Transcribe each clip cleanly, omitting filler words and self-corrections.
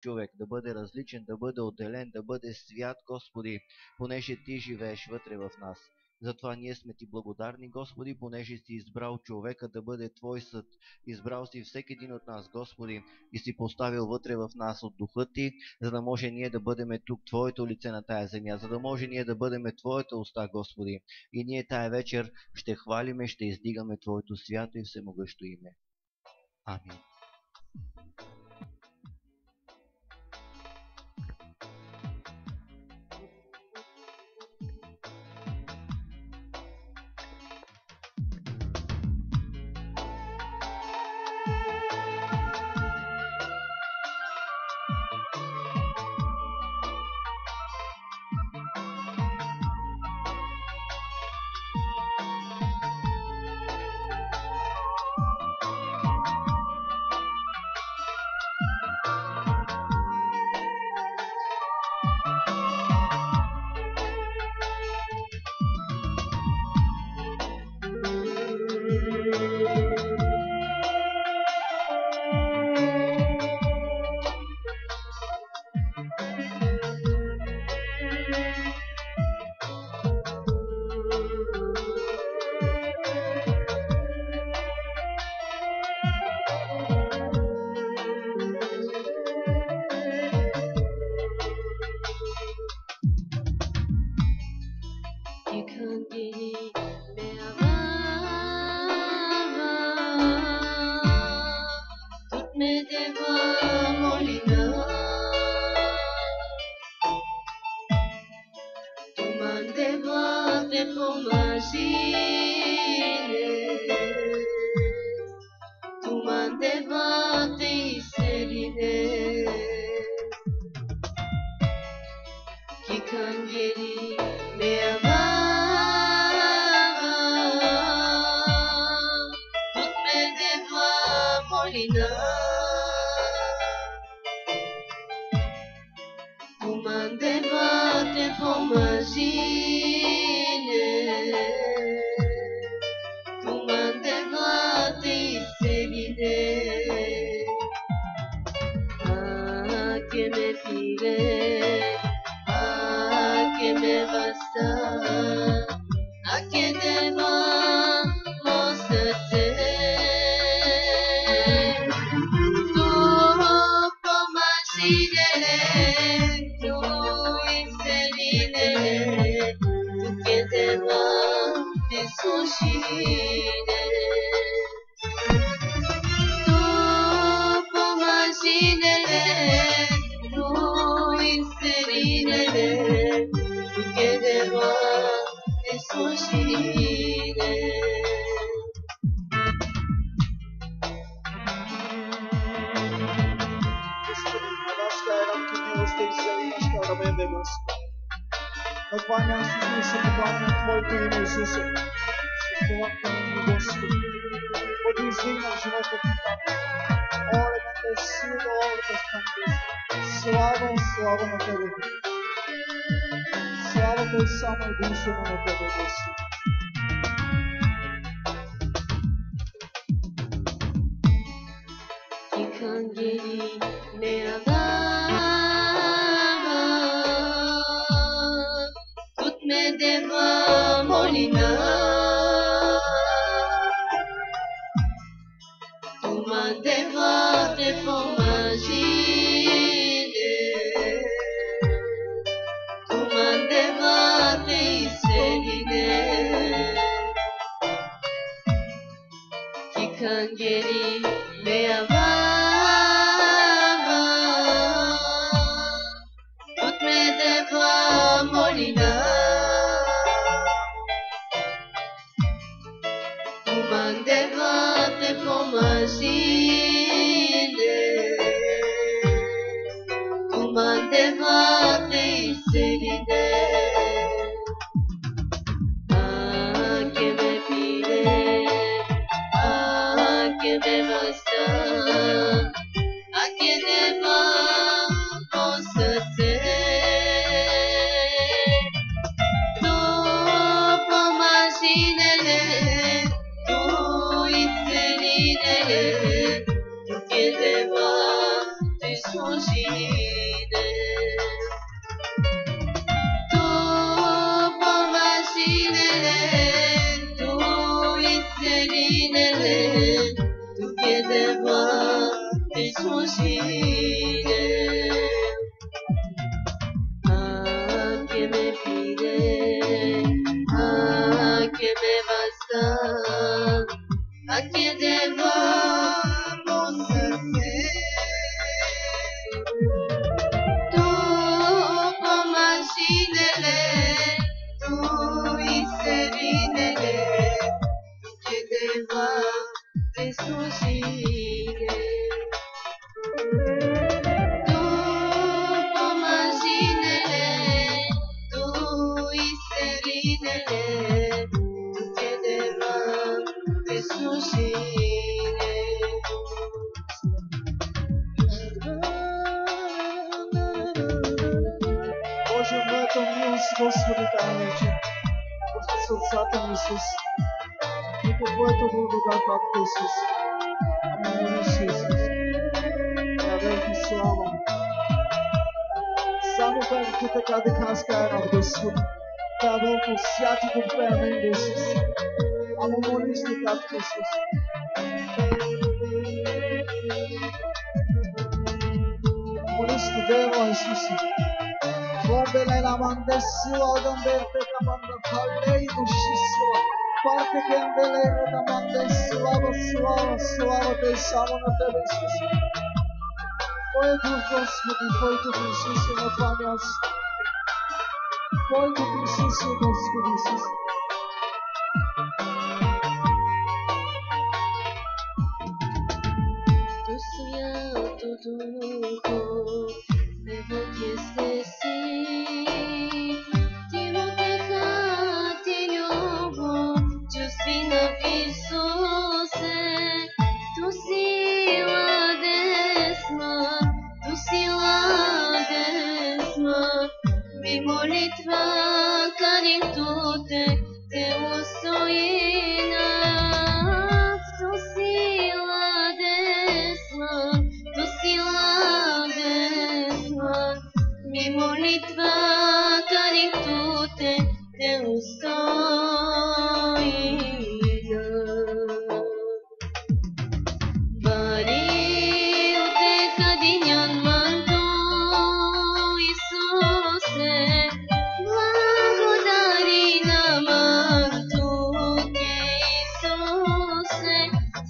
човек, да бъде различен, да бъде отделен, да бъде свят, Господи, понеже Ти живееш вътре в нас. Затова ние сме Ти благодарни, Господи, понеже си избрал човека да бъде Твой съд. Избрал си всеки един от нас, Господи, и си поставил вътре в нас от духа Ти, за да може ние да бъдем тук Твоето лице на тая земя, за да може ние да бъдем Твоята уста, Господи. И ние тая вечер ще хвалиме, ще издигаме Твоето свято и всемогъщо име. Амин. Накланям се и се покланям Твоето име, Исусе. С това име, Господи. Бъди издигнал живота Ти там. Оле, на те сила, оле, те стане. Слава на Тебе. Славата е само единствено на Тебе, Господи. Ангели ме amava, toutes mes devoirs molina, tu m'as dévoré pour magie, tu m'as dévoré serine, Angeli me amava, toutes mes devoirs molina, tu m'as dévoré pour magie, tu m'as dévoré serine. Que me basta, a que debamos hacer. Tu imaginele, tu inserirele, tu que debas desfugir. Tu pomažinele, tu iscelinele, tu chiedeva de slujire. Que me pide, que me basta, a que debamos hacer. Tu pomažinele, tu iscelinele, tu chiedeva de slujire. Tu pomažinele, tu iscelinele, tu chiedeva de slujire. Боже, в этом милост, Господи, даваме Ти. Господи, сърцата ми, Исус. И по Твоята благодат, Татко Исус. Моля се, Исус. Даде Ти слава. Само Ти така да казка Господи. Даде Ти святи го пеме, Исус. Ама моли се, Татко Исус. Моли се, Дева Исус. Bombele la mandesua, gamberte camanda callei uscissua, parte che andelere da mandesua, suava, pensavo na te, Isus. Твой дух, Господи, Твоето присъствие на това място. Твоето присъствие, Господи Исус. Tu Santo Duco, devo chiedersi, ti lo dejate llovo, Giuspina Visose, tu sila desma, mi molitva caritute, te usoina, tu sila desma, mi molitva caritute, te usoina. Variu te cadinyan manto, Isuse, blagodari naman tuke, Isuse,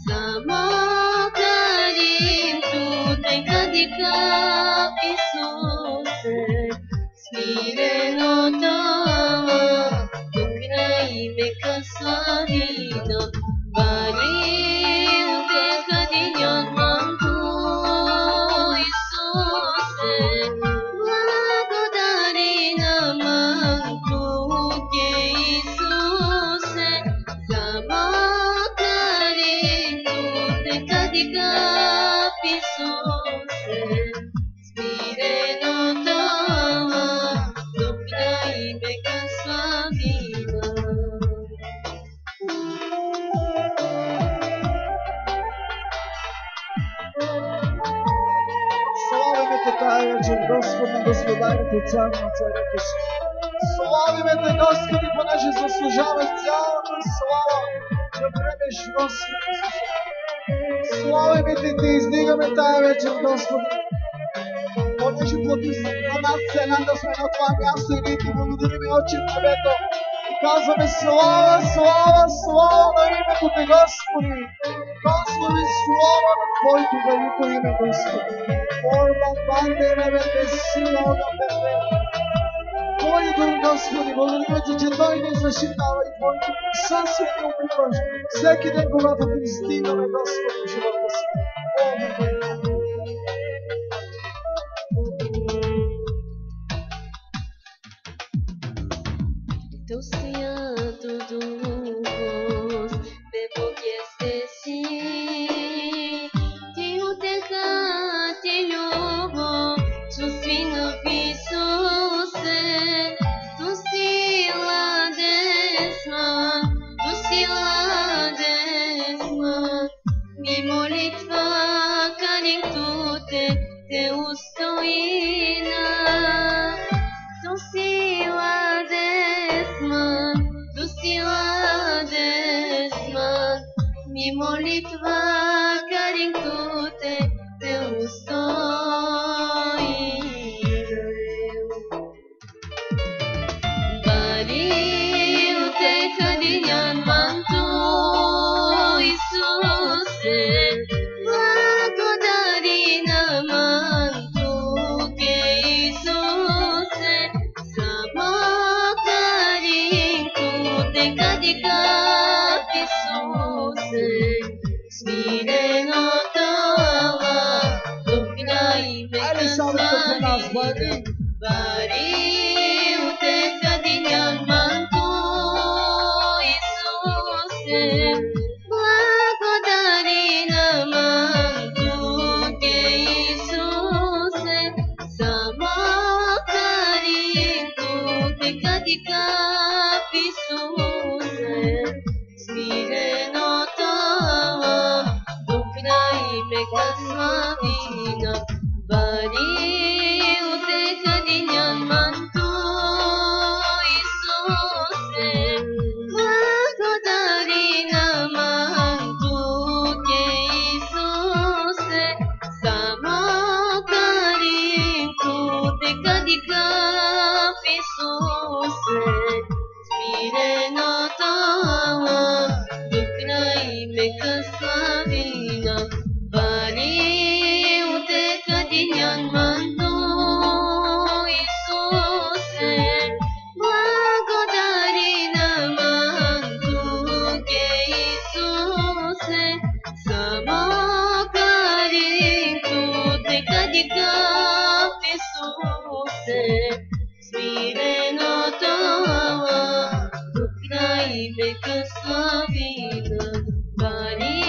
samo karim tute kadikap, Isuse, smireno tama, duknai me kasarina, variu te cadinyan manto, Isuse, blagodari naman tuke, Isuse, samo karim tute kadikap, Isuse, smireno tama, duknai me kasarina. Славиме Те тая вечер, Господи, Господарите, Цар на царете си. Славиме Те, Господи, понеже заслужаваш цялата слава да приемеш, Господи Исусе. Славиме Те, Те издигаме тая вечер, Господи, понеже плати на нас цена да сме на това място и ние Ти благодарим, Отче в небето. И казваме слава, слава, слава на името Те, Господи. Казваме слава на Твоето велико име, Господи. Орба бандера бе сила на Бебе. Твой дух, Господи, благодарим Ти, че Той ни защитава и Твоето присъствие ни укриваш. Всеки ден, когато Ти стигаме, Господи, в живота си. Tu Santo Ducos, bebo que estesi, ti utecate llovo, tu fino visose, tu sila desma, mi molitva молитва карин те устои. Bari uteka dinyan mantu Isuse, blagodari naman tu ke Isuse, sama karing tu teka dikap Isuse, smire no tawa, duknai Alle sammen på plass, Bari. Bari uteka dinyan mantu Isuse, blagodari naman tu ke Isuse, sama karing tu teka dikap Isuse, smire no tawa, duknai mekasmavina. Bari uteka dinyan mantu Isuse, blagodari naman tu ke Isuse, sama karing tu teka dikap Isuse, smire no tawa, duknai mekasmavina. Bari uteka dinyan mantu Isuse, blagodari naman tu ke Isuse, sama karing tu teka dikap Isuse, smire no tawa, duknai mekasmavina. Bari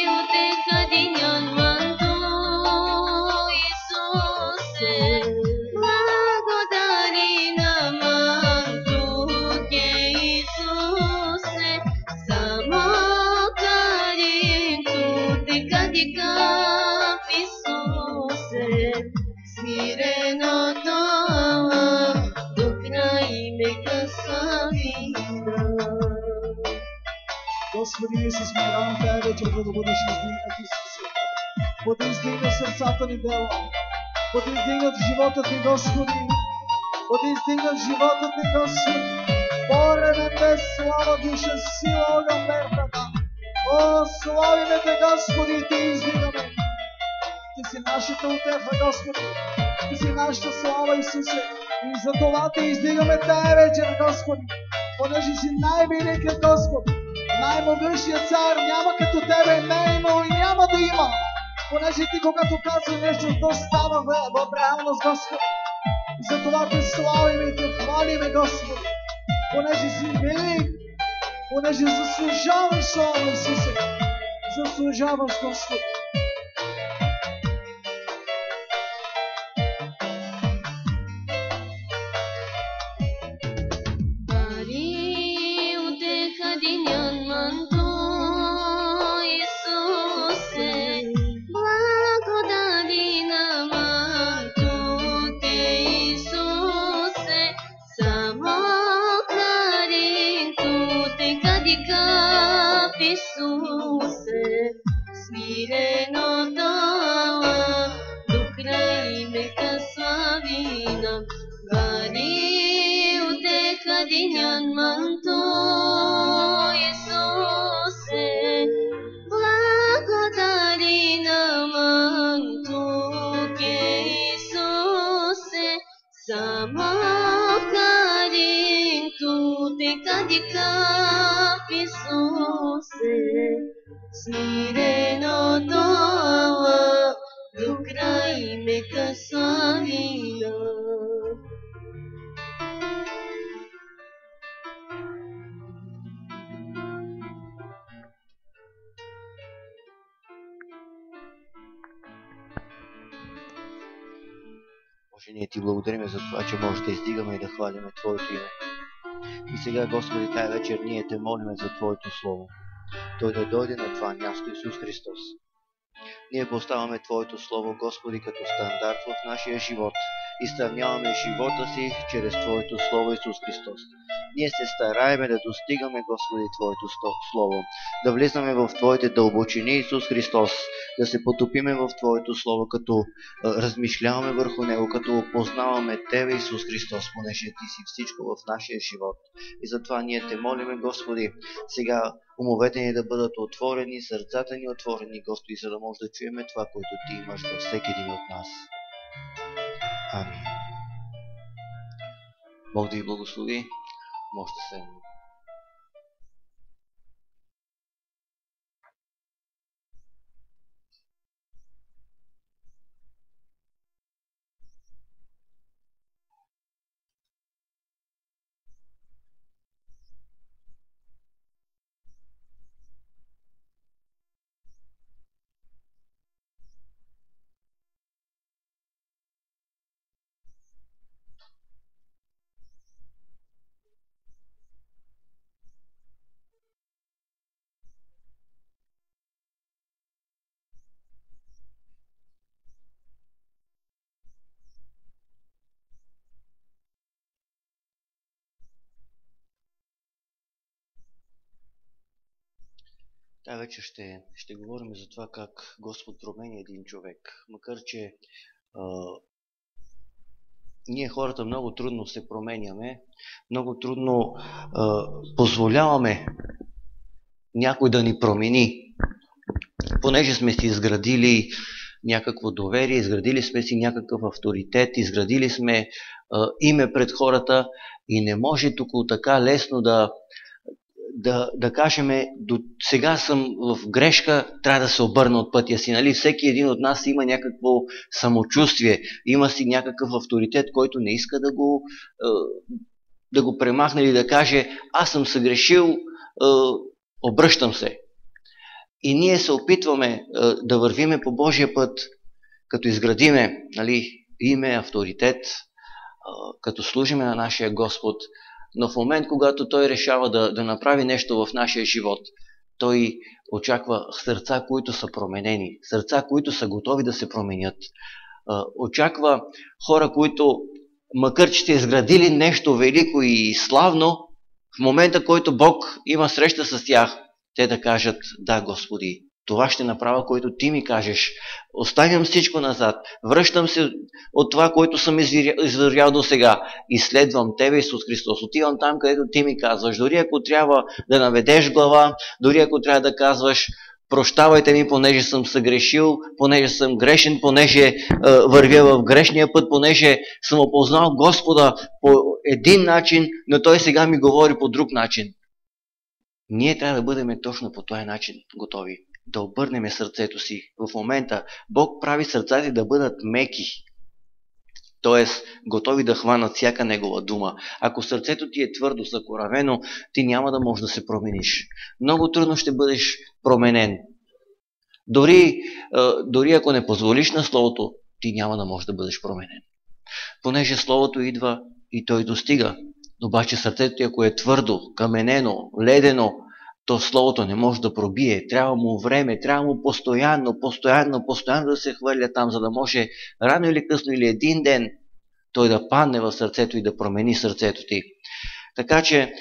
uteka dinyan mantu Isuse, blagodari naman tu ke Isuse, sama karing tu teka dikap Isuse, smire no tawa, duknai mekasmavina. Господи Исус, молявам Те вечер да бъдеш издигнат, Исусе. Бъде издигнат сърцата ни, Дева. Бъде издигнат животът ни, Господи. Бъде издигнат животът ни, Господи. Бореме без слава, душа, сила, огън, верата. О, славиме Те, Господи, и Те издигаме. Ти си нашата утеха, Господи. Ти си нашата слава, Исусе. И за това Те издигаме тая вечер, Господи. Понеже си най-великият Господ. Най-могъщият цар, няма като Тебе, не е имало и няма да има. Понеже Ти, когато казва нещо, то става в реалност, Господи. Затова Те славиме и Те хвалиме, Господи. Понеже си велик, понеже заслужаваш слава, Исусе. Заслужаваш, Господи. Bari uteka dinyan mantu Isuse, blagodari naman tu ke Isuse, sama karing tu teka dikap Isuse, smire no tawa, duknai mekasmavina. Bari uteka dinyan mantu Isuse, blagodari naman tu ke Isuse, sama karing tu teka dikap Isuse, smire no tawa, duknai mekasmavina. Боже, ние Ти благодарим за това, че може да издигаме и да хвалиме Твоето име. И сега, Господи, тая вечер ние Те молиме за Твоето Слово. Той да дойде на това място, Исус Христос. Ние поставяме Твоето Слово, Господи, като стандарт в нашия живот. Изравняваме живота си чрез Твоето Слово, Исус Христос. Ние се стараеме да достигаме, Господи, Твоето Слово, да влизаме в Твоите дълбочини, Исус Христос, да се потопиме в Твоето Слово, като размишляваме върху Него, като опознаваме Тебе, Исус Христос, понеже Ти си всичко в нашия живот. И затова ние Те молиме, Господи, сега умовете ни да бъдат отворени, сърцата ни отворени, Господи, за да може да чуеме това, което Ти имаш за всеки един от нас. Амин. Бог да ви благослови. Може да се... Тази вечер ще говорим за това как Господ променя един човек. Макар че ние хората много трудно се променяме, много трудно позволяваме някой да ни промени, понеже сме си изградили някакво доверие, изградили сме си някакъв авторитет, изградили сме име пред хората и не може тук така лесно да кажем, до сега съм в грешка, трябва да се обърна от пътя си. Нали? Всеки един от нас има някакво самочувствие, има си някакъв авторитет, който не иска да го премахне или да каже, аз съм съгрешил, обръщам се. И ние се опитваме да вървиме по Божия път, като изградиме, нали, име, авторитет, като служиме на нашия Господ. Но в момент, когато Той решава да направи нещо в нашия живот, Той очаква сърца, които са променени, сърца, които са готови да се променят. Очаква хора, които, макар че сте изградили нещо велико и славно, в момента, който Бог има среща с тях, те да кажат, да, Господи, това ще направя, което Ти ми кажеш. Оставям всичко назад, връщам се от това, което съм извървял до сега и следвам Тебе, Исус Христос. Отивам там, където Ти ми казваш. Дори ако трябва да наведеш глава, дори ако трябва да казваш, прощавайте ми, понеже съм съгрешил, понеже съм грешен, понеже вървя в грешния път, понеже съм опознал Господа по един начин, но Той сега ми говори по друг начин. Ние трябва да бъдем точно по този начин готови, да обърнем сърцето си. В момента Бог прави сърцата да бъдат меки, т.е. готови да хванат всяка Негова дума. Ако сърцето ти е твърдо, закоравено, ти няма да можеш да се промениш. Много трудно ще бъдеш променен. Дори ако не позволиш на Словото, ти няма да можеш да бъдеш променен. Понеже Словото идва и той достига. Обаче сърцето ти, ако е твърдо, каменено, ледено, то Словото не може да пробие. Трябва му време, трябва му постоянно да се хвърля там, за да може рано или късно или един ден той да падне в сърцето и да промени сърцето ти. Така че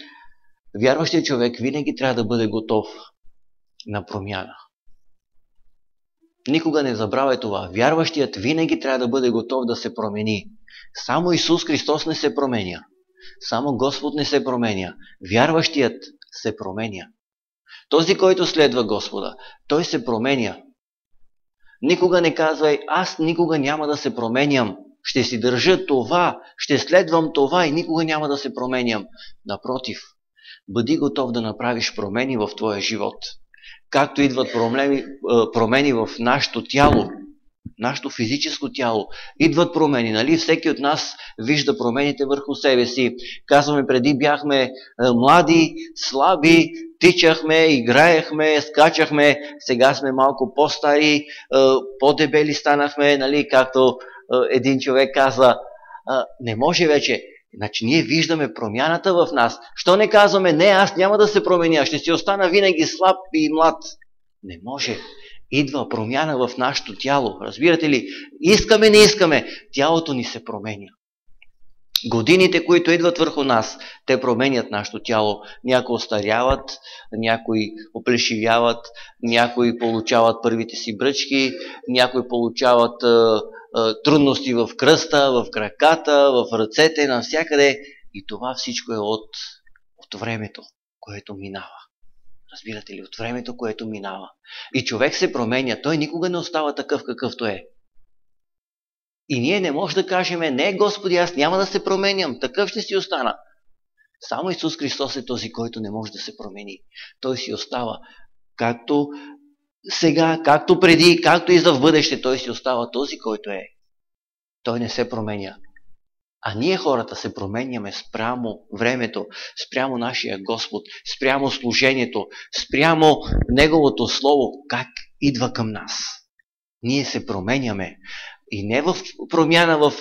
вярващият човек винаги трябва да бъде готов на промяна. Никога не забравяй това. Вярващият винаги трябва да бъде готов да се промени. Само Исус Христос не се променя. Само Господ не се променя. Вярващият се променя. Този, който следва Господа, той се променя. Никога не казвай, аз никога няма да се променям. Ще си държа това, ще следвам това и никога няма да се променям. Напротив, бъди готов да направиш промени в твоя живот. Както идват промени в нашето тяло, нашето физическо тяло, идват промени, нали? Всеки от нас вижда промените върху себе си. Казваме, преди бяхме млади, слаби, тичахме, играехме, скачахме, сега сме малко по-стари, по-дебели станахме, нали? Както един човек каза, не може вече. Значи ние виждаме промяната в нас. Що не казваме, не, аз няма да се променя, ще си остана винаги слаб и млад. Не може. идва промяна в нашето тяло. Разбирате ли? Искаме, не искаме, тялото ни се променя. Годините, които идват върху нас, те променят нашето тяло. Някои остаряват, някои оплешивяват, някои получават първите си бръчки, някои получават трудности в кръста, в краката, в ръцете, навсякъде. И това всичко е от времето, което минава. Разбирате ли? От времето, което минава. И човек се променя. Той никога не остава такъв, какъвто е. И ние не можем да кажем, не, Господи, аз няма да се променям, такъв ще си остана. Само Исус Христос е този, който не може да се промени. Той си остава както сега, както преди, както и за в бъдеще. Той си остава този, който е. Той не се променя. А ние хората се променяме спрямо времето, спрямо нашия Господ, спрямо служението, спрямо Неговото Слово, как идва към нас. Ние се променяме. И не в промяна в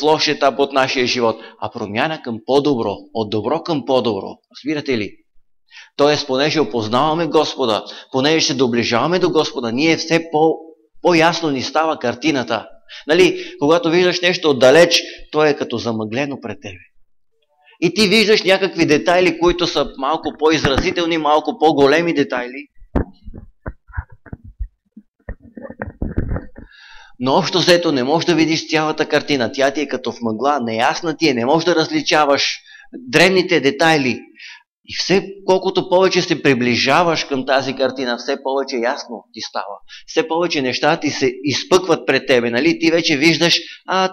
лош етап от нашия живот, а промяна към по-добро, от добро към по-добро. Разбирате ли? Тоест, понеже опознаваме Господа, понеже се доближаваме до Господа, ние все по-ясно ни става картината. Нали, когато виждаш нещо отдалеч, то е като замъглено пред тебе. И ти виждаш някакви детайли, които са малко по-изразителни, малко по-големи детайли. Но общо взето не можеш да видиш цялата картина. Тя ти е като в мъгла, неясна ти е, не можеш да различаваш древните детайли. И все колкото повече се приближаваш към тази картина, все повече ясно ти става. Все повече неща ти се изпъкват пред тебе. Нали? Ти вече виждаш,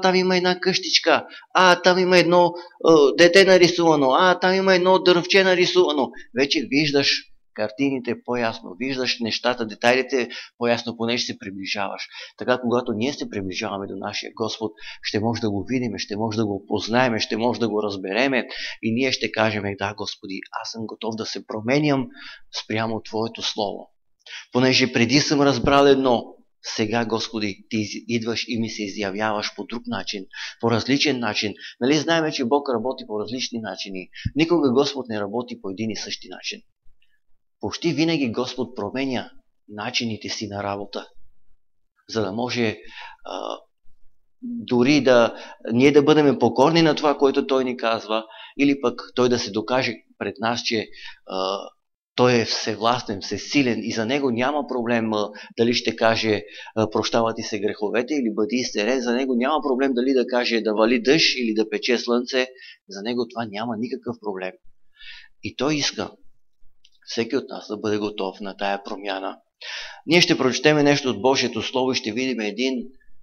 там има една къщичка, там има едно дете нарисувано, там има едно дървче нарисувано. Вече виждаш картините по-ясно, виждаш нещата, детайлите по-ясно, понеже се приближаваш. Така, когато ние се приближаваме до нашия Господ, ще може да го видим, ще може да го познаем, ще може да го разбереме и ние ще кажем, да, Господи, аз съм готов да се променям спрямо Твоето Слово. Понеже преди съм разбрал едно, сега, Господи, Ти идваш и ми се изявяваш по друг начин, по различен начин. Нали знаем, че Бог работи по различни начини. Никога Господ не работи по един и същи начин. Почти винаги Господ променя начините си на работа, за да може дори ние да бъдем покорни на това, което Той ни казва, или пък Той да се докаже пред нас, че Той е всевластен, всесилен и за Него няма проблем дали ще каже прощават ти се греховете или бъди изцелен. За Него няма проблем дали да каже да вали дъжд или да пече слънце. За Него това няма никакъв проблем. И Той иска всеки от нас да бъде готов на тая промяна. Ние ще прочетем нещо от Божието Слово и ще видим един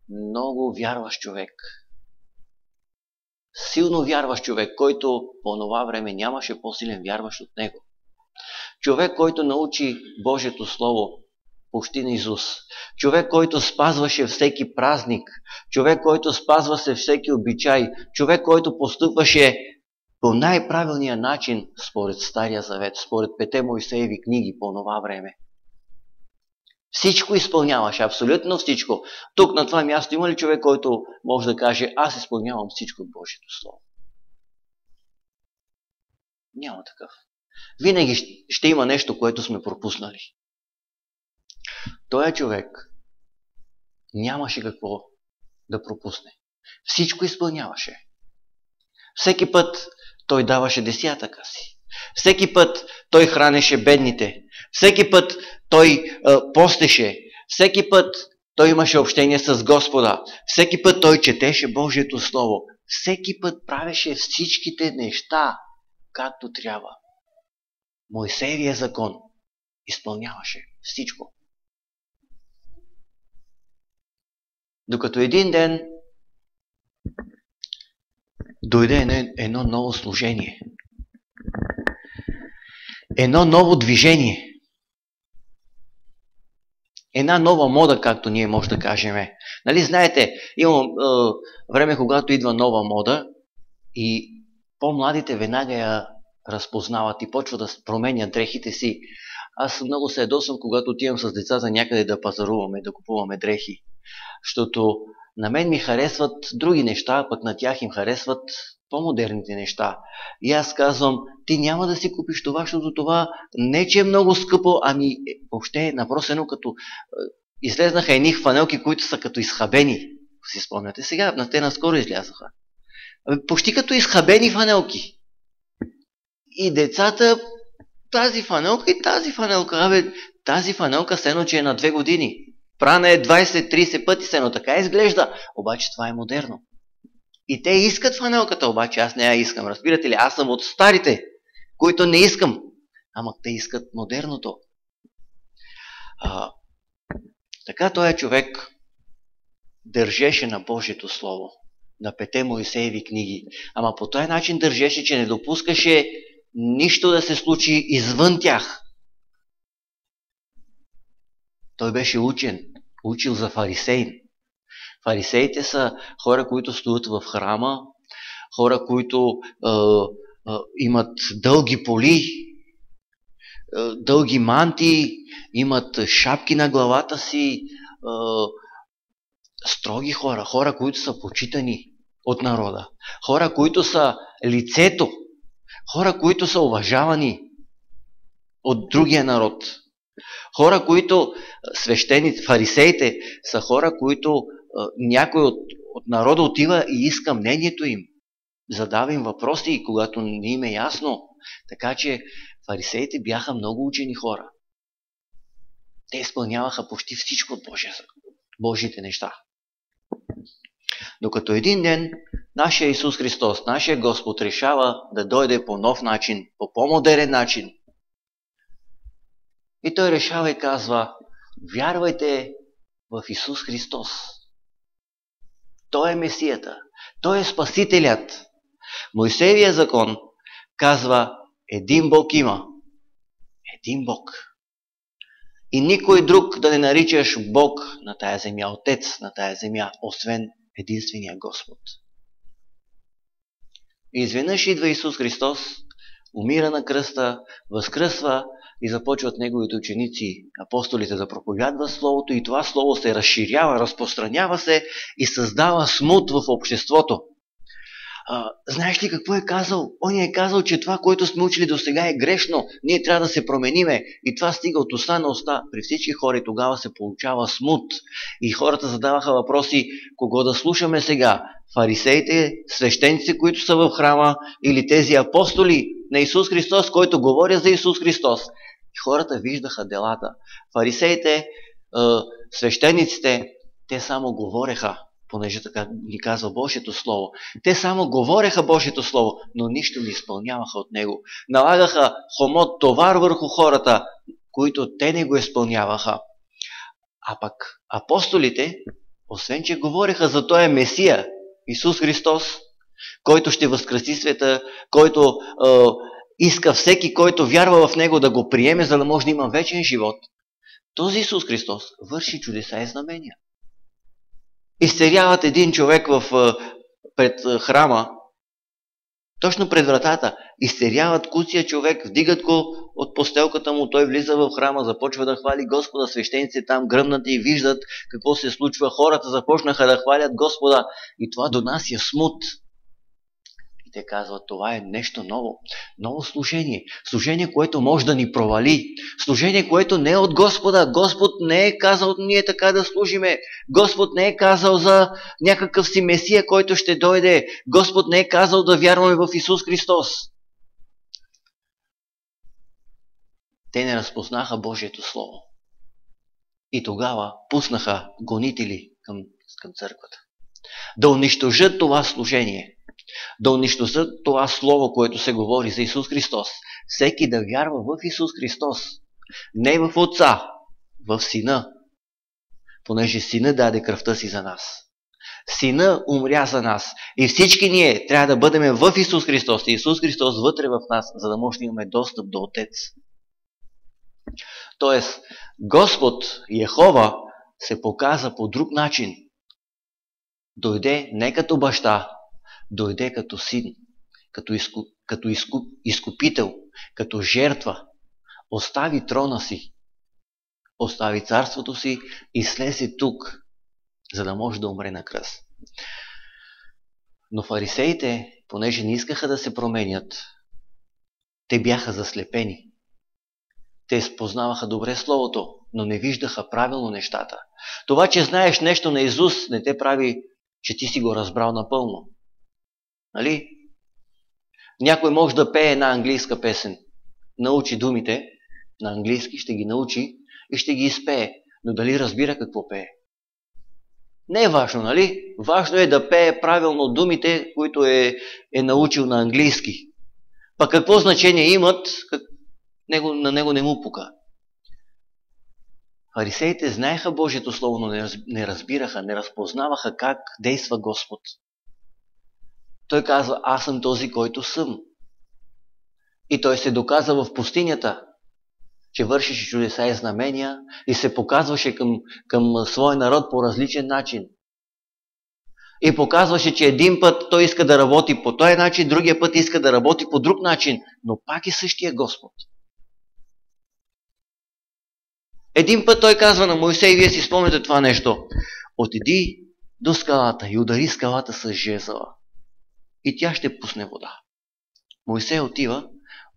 много вярващ човек. Силно вярващ човек, който по това време нямаше по-силен вярващ от него. Човек, който научи Божието Слово почти наизуст. Човек, който спазваше всеки празник. Човек, който спазваше всеки обичай. Човек, който постъпваше по най-правилния начин според Стария Завет, според 5 Моисееви книги по това време. Всичко изпълняваше, абсолютно всичко. Тук на това място има ли човек, който може да каже, аз изпълнявам всичко от Божието Слово? Няма такъв. Винаги ще има нещо, което сме пропуснали. Той човек нямаше какво да пропусне. Всичко изпълняваше. Всеки път той даваше десятъка си. Всеки път той хранеше бедните. Всеки път той постеше. Всеки път той имаше общение с Господа. Всеки път той четеше Божието Слово. Всеки път правеше всичките неща както трябва. Моисеевия закон изпълняваше всичко. Докато един ден дойде едно ново служение. Едно ново движение. Една нова мода, както ние може да кажем. Нали знаете, има време, когато идва нова мода и по-младите веднага я разпознават и почват да променят дрехите си. Аз много се ядосвам, когато отивам с децата някъде да пазаруваме, да купуваме дрехи. Защото на мен ми харесват други неща, пък на тях им харесват по-модерните неща. И аз казвам, ти няма да си купиш това, защото това не че е много скъпо, ами въобще напросено като излезнаха едни фанелки, които са като изхабени. Си спомняте сега, те наскоро излязаха. Почти като изхабени фанелки. И децата, тази фанелка и тази фанелка. Тази фанелка сено, че е на 2 години. Прана е 20-30 пъти сено, така изглежда. Обаче това е модерно. И те искат фанелката, обаче аз не я искам. Разбирате ли, аз съм от старите, които не искам. Ама те искат модерното. Така този човек държеше на Божието Слово, на 5 Моисееви книги. Ама по този начин държеше, че не допускаше нищо да се случи извън тях. Той беше учен, учил за фарисеин. Фарисеите са хора, които стоят в храма, хора, които имат дълги поли, дълги мантии, имат шапки на главата си, строги хора, хора, които са почитани от народа, хора, които са лицето, хора, които са уважавани от другия народ, хора, които свещеници, фарисеите са хора, които някой от народа отива и иска мнението им, задава им въпроси, когато не им е ясно. Така че фарисеите бяха много учени хора. Те изпълняваха почти всичко от Божите неща. Докато един ден нашия Исус Христос, нашия Господ решава да дойде по нов начин, по по-модерен начин. И той решава и казва, вярвайте в Исус Христос. Той е Месията, Той е Спасителят. Моисеевия закон казва, един Бог има. Един Бог. И никой друг да не наричаш Бог на тая земя, Отец на тая земя, освен единствения Господ. И изведнъж идва Исус Христос, умира на кръста, възкръсва и започват неговите ученици, апостолите, да проповядват Словото и това Слово се разширява, разпространява се и създава смут в обществото. Знаеш ли какво е казал? Он е казал, че това, което сме учили до сега е грешно. Ние трябва да се промениме. И това стига от уста на уста. При всички хора тогава се получава смут. И хората задаваха въпроси, кого да слушаме сега? Фарисеите, свещениците, които са в храма, или тези апостоли на Исус Христос, който говоря за Исус Христос. И хората виждаха делата. Фарисеите, свещениците, те само говореха, понеже така ни казва Божието Слово. Те само говореха Божието Слово, но нищо не изпълняваха от него. Налагаха хомот, товар върху хората, които те не го изпълняваха. А пък апостолите, освен че говореха за този Месия, Исус Христос, който ще възкреси света, който иска всеки, който вярва в него, да го приеме, за да може да има вечен живот. Този Исус Христос върши чудеса и знамения. Изцеляват един човек пред храма, точно пред вратата. Изцеляват куция човек, вдигат го от постелката му, той влиза в храма, започва да хвали Господа, свещениците там гръмнат и виждат какво се случва. Хората започнаха да хвалят Господа и това донася смут. И те казват, това е нещо ново. Ново служение. Служение, което може да ни провали. Служение, което не е от Господа. Господ не е казал ние така да служиме. Господ не е казал за някакъв си Месия, който ще дойде. Господ не е казал да вярваме в Исус Христос. Те не разпознаха Божието Слово. И тогава пуснаха гонители към църквата. Да унищожат това служение. Да унищожат това Слово, което се говори за Исус Христос. Всеки да вярва в Исус Христос. Не в Отца, в Сина. Понеже Сина даде кръвта си за нас. Сина умря за нас. И всички ние трябва да бъдем в Исус Христос. И Исус Христос вътре в нас, за да може да имаме достъп до Отец. Тоест, Господ Йехова се показа по друг начин. Дойде не като баща, дойде като син, като изкупител, като жертва. Остави трона си, остави царството си и слезе тук за да може да умре на кръст. Но фарисеите, понеже не искаха да се променят, те бяха заслепени. Те спознаваха добре Словото, но не виждаха правилно нещата. Това, че знаеш нещо на Исус, не те прави, че ти си го разбрал напълно. Нали? Някой може да пее една английска песен. Научи думите на английски, ще ги научи и ще ги изпее. Но дали разбира какво пее? Не е важно, нали? Важно е да пее правилно думите, които е научил на английски. Па какво значение имат, на него не му пука. Фарисеите знаеха Божието Слово, но не разбираха, не разпознаваха как действа Господ. Той казва, аз съм този, който съм. И той се доказа в пустинята, че вършеше чудеса и знамения и се показваше към своя народ по различен начин. И показваше, че един път той иска да работи по този начин, другия път иска да работи по друг начин, но пак е същия Господ. Един път той казва на Моисей, вие си спомняте това нещо, отиди до скалата и удари скалата с жезъла и тя ще пусне вода. Моисей отива,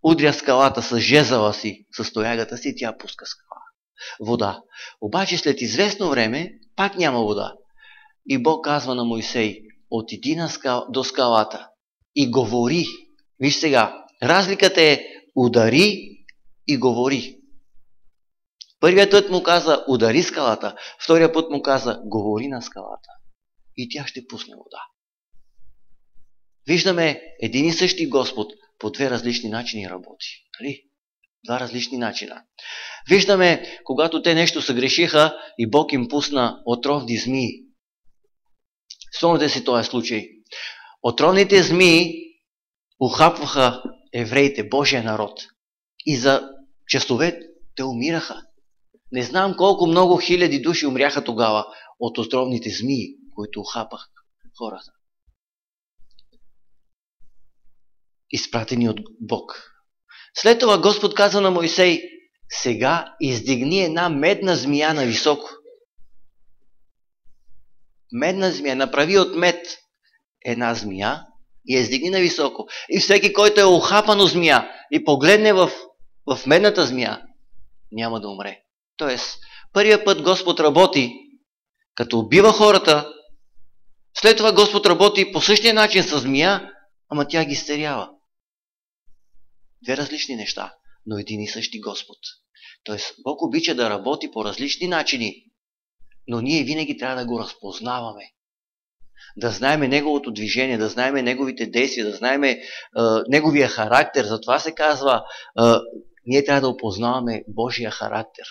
удря скалата с жезъла си, с тоягата си и тя пуска вода. Обаче след известно време пак няма вода. И Бог казва на Моисей, отиди до скалата и говори. Виж сега, разликата е удари и говори. Първият път му каза, удари скалата, втория път му каза, говори на скалата и тя ще пусне вода. Виждаме един и същи Господ по две различни начини работи. Нали? Два различни начина. Виждаме, когато те нещо съгрешиха и Бог им пусна отровни змии. Спомняте си този случай. Отровните змии ухапваха евреите, Божия народ. И за часове те умираха. Не знам колко много хиляди души умряха тогава от отровните змии, които ухапаха хората. Изпратени от Бог. След това Господ каза на Моисей, сега издигни една медна змия на високо. Медна змия, направи от мед една змия и я издигни на високо. И всеки, който е ухапан от змия и погледне в медната змия, няма да умре. Тоест, първият път Господ работи, като убива хората, след това Господ работи по същия начин с змия, ама тя ги изцерява. Две различни неща, но един и същи Господ. Тоест, Бог обича да работи по различни начини, но ние винаги трябва да го разпознаваме. Да знаеме Неговото движение, да знаеме Неговите действия, да знаеме Неговия характер. Затова се казва, ние трябва да опознаваме Божия характер.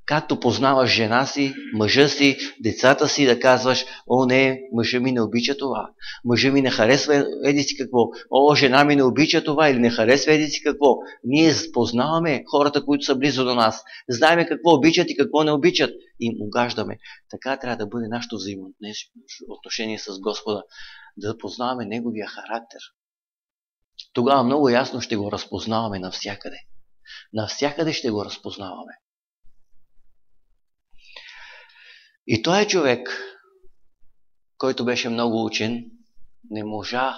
Както познаваш жена си, мъжа си, децата си, да казваш, о не, мъжа ми не обича това, мъжа ми не харесва еди си какво, о, жена ми не обича това или не харесва еди си какво. Ние познаваме хората, които са близо до нас, знаеме какво обичат и какво не обичат и им угаждаме. Така трябва да бъде нашето взаимоотношение с Господа, да познаваме Неговия характер. Тогава много ясно ще го разпознаваме навсякъде. Навсякъде ще го разпознаваме. И той е човек, който беше много учен, не можа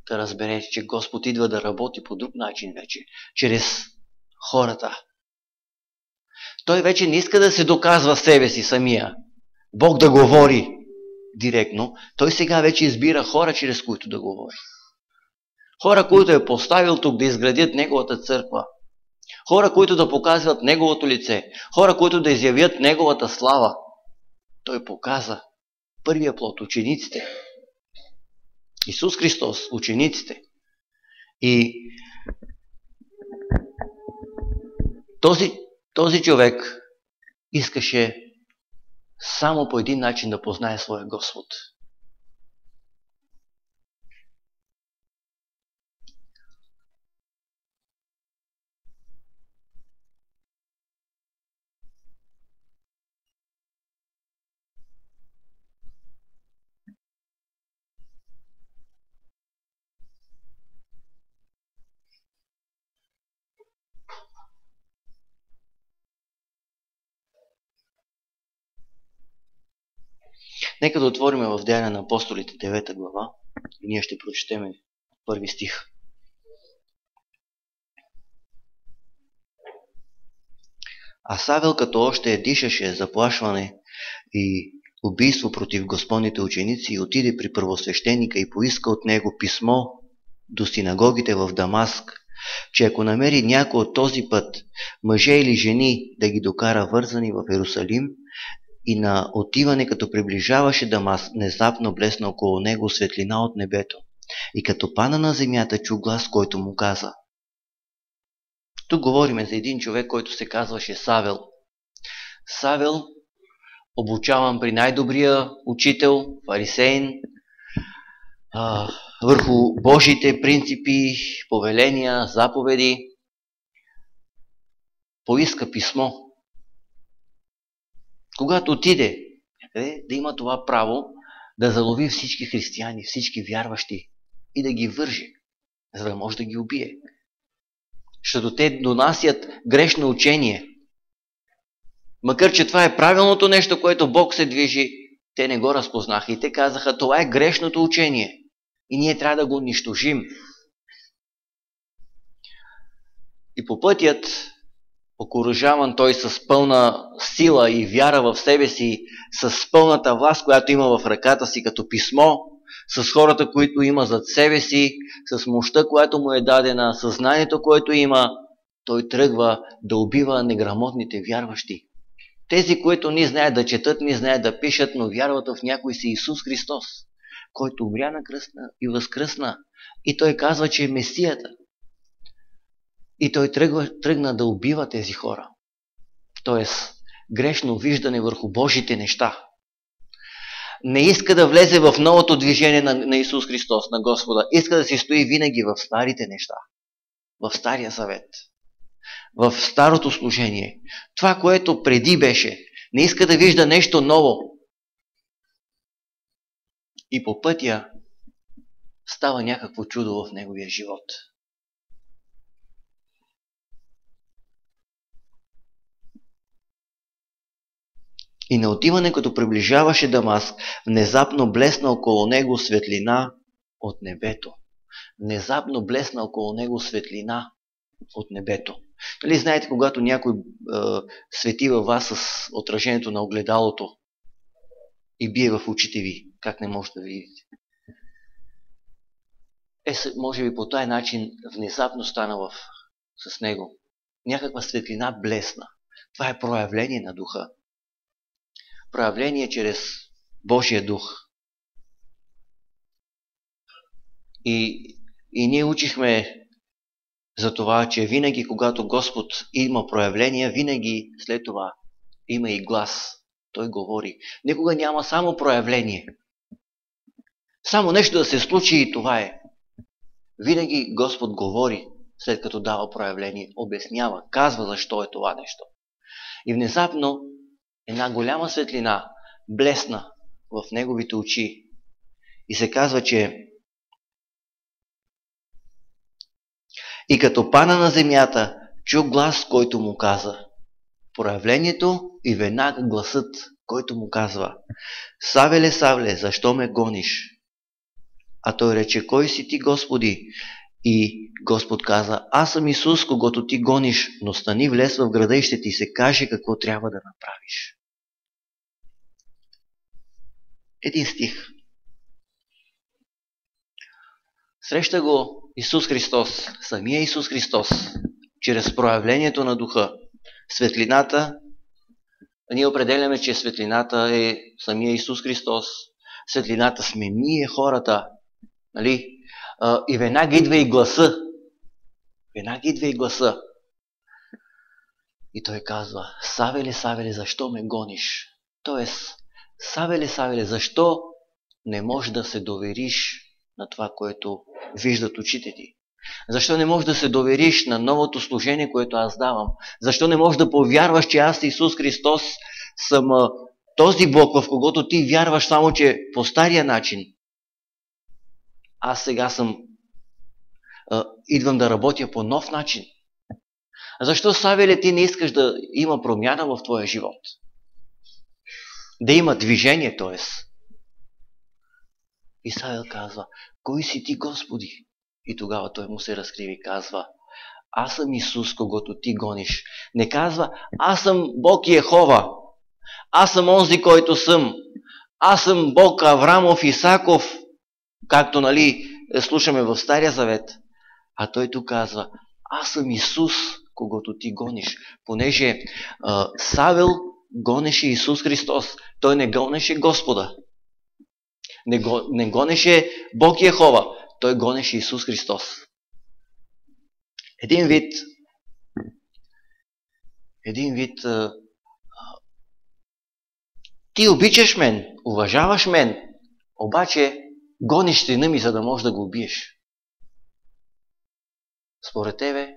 да разбере, че Господ идва да работи по друг начин вече, чрез хората. Той вече не иска да се доказва себе си самия, Бог да говори директно. Той сега вече избира хора, чрез които да говори. Хора, които е поставил тук да изградят Неговата църква. Хора, които да показват Неговото лице. Хора, които да изявят Неговата слава. Той показа първия плод, учениците. Исус Христос, учениците. И този човек искаше само по един начин да познае своя Господ. Нека да отворим в Деяния на апостолите 9 глава и ние ще прочетем първи стих. А Савел, като още дишаше заплашване и убийство против Господните ученици, отиде при първосвещеника и поиска от него писмо до синагогите в Дамаск, че ако намери някой от този път, мъже или жени, да ги докара вързани в Иерусалим, и на отиване, като приближаваше Дамаск, внезапно блесна около него светлина от небето. И като пана на земята, чу глас, който му каза. Тук говорим за един човек, който се казваше Савел. Савел, обучаван при най-добрия учител, фарисеин, върху Божиите принципи, повеления, заповеди, поиска писмо. Когато отиде, да има това право да залови всички християни, всички вярващи и да ги вържи, за да може да ги убие. Защото те донасят грешно учение. Макар че това е правилното нещо, което Бог се движи, те не го разпознаха и те казаха, това е грешното учение и ние трябва да го унищожим. И по пътят, окуражаван той с пълна сила и вяра в себе си, с пълната власт, която има в ръката си като писмо, с хората, които има зад себе си, с мощта, която му е дадена, съзнанието, което има, той тръгва да убива неграмотните вярващи. Тези, които не знаят да четат, не знаят да пишат, но вярват в някой си Исус Христос, който умря на кръста и възкръсна. И той казва, че е Месията. И той тръгна да убива тези хора. Тоест, грешно виждане върху Божите неща. Не иска да влезе в новото движение на Исус Христос, на Господа. Иска да си стои винаги в старите неща. В Стария Завет. В старото служение. Това, което преди беше. Не иска да вижда нещо ново. И по пътя става някакво чудо в неговия живот. И на отиване, като приближаваше Дамаск, внезапно блесна около него светлина от небето. Внезапно блесна около него светлина от небето. Нали знаете, когато някой свети във вас с отражението на огледалото и бие в очите ви, как не можете да видите? Може би по този начин внезапно стана с него. Някаква светлина блесна. Това е проявление на духа. Проявление чрез Божия дух. И ние учихме за това, че винаги, когато Господ има проявление, винаги след това има и глас. Той говори. Никога няма само проявление. Само нещо да се случи и това е. Винаги Господ говори, след като дава проявление, обяснява, казва защо е това нещо. И внезапно една голяма светлина блесна в неговите очи. И се казва, че и като пана на земята, чу глас, който му каза. Проявлението и веднага гласът, който му казва. Савеле, Савле, защо ме гониш? А той рече, кой си ти, Господи? И Господ каза, аз съм Исус, когото ти гониш, но стани, влез в града и ще ти се каже какво трябва да направиш. Един стих. Среща го Исус Христос, самия Исус Христос, чрез проявлението на духа. Светлината, ние определяме, че светлината е самия Исус Христос. Светлината сме ние, хората. Нали? И веднага идва и гласа. Веднага идва и гласа. И той казва, Савеле, Савеле, защо ме гониш? Тоест, Савеле, Савеле, защо не можеш да се довериш на това, което виждат очите ти? Защо не можеш да се довериш на новото служение, което аз давам? Защо не можеш да повярваш, че аз, Исус Христос, съм този Бог, в когото ти вярваш, само че по стария начин? Аз сега идвам да работя по нов начин. Защо, Савеле, ти не искаш да има промяна в твоя живот? да има движение, т.е. И Савел казва: кой си ти, Господи? И тогава той му се разкрива и казва: аз съм Исус, когото ти гониш. Не казва: аз съм Бог Йехова, аз съм онзи, който съм, аз съм Бог Аврамов, Исаков, както слушаме в Стария Завет. А той тук казва: аз съм Исус, когото ти гониш. Понеже Савел гонеше Исус Христос. Той не гонеше Господа. Не гонеше Бог Йехова. Той гонеше Исус Христос. Един вид ти обичаш мен, уважаваш мен, обаче гониш сина ми, за да можеш да го убиеш. Според тебе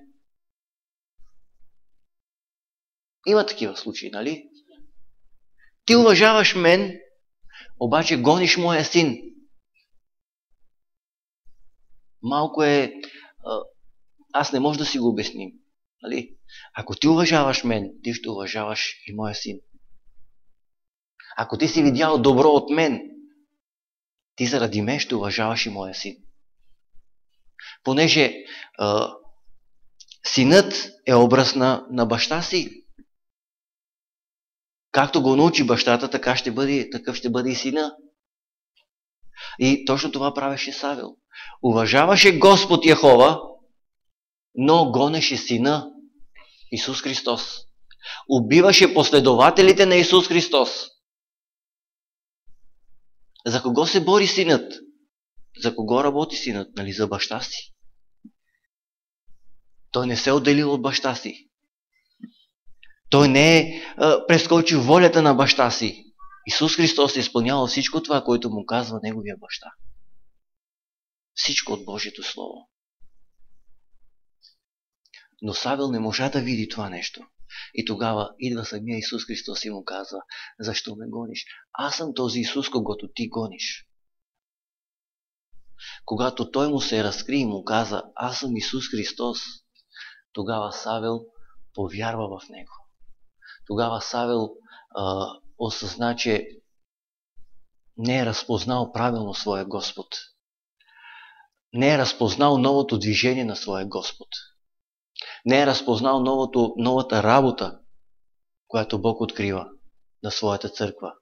има такива случаи, нали? Ти уважаваш мен, обаче гониш моя син. Малко аз не мога да си го обясним. Нали? Ако ти уважаваш мен, ти ще уважаваш и моя син. Ако ти си видял добро от мен, ти заради мен ще уважаваш и моя син. Понеже синът е образ на баща си. Както го научи бащата, такъв ще бъде и сина. И точно това правеше Савел. Уважаваше Господ Йехова, но гонеше сина Исус Христос. Убиваше последователите на Исус Христос. За кого се бори синът? За кого работи синът? Нали, за баща си. Той не се отделил от баща си. Той не е прескочил волята на баща си. Исус Христос е изпълнявал всичко това, което му казва неговия баща. Всичко от Божието Слово. Но Савел не можа да види това нещо. И тогава идва самия Исус Христос и му казва: защо ме гониш? Аз съм този Исус, когато ти гониш. Когато той му се разкри и му каза: аз съм Исус Христос, тогава Савел повярва в него. Тогава Савел осъзна, че не е разпознал правилно своя Господ. Не е разпознал новото движение на своя Господ. Не е разпознал новата работа, която Бог открива на своята църква.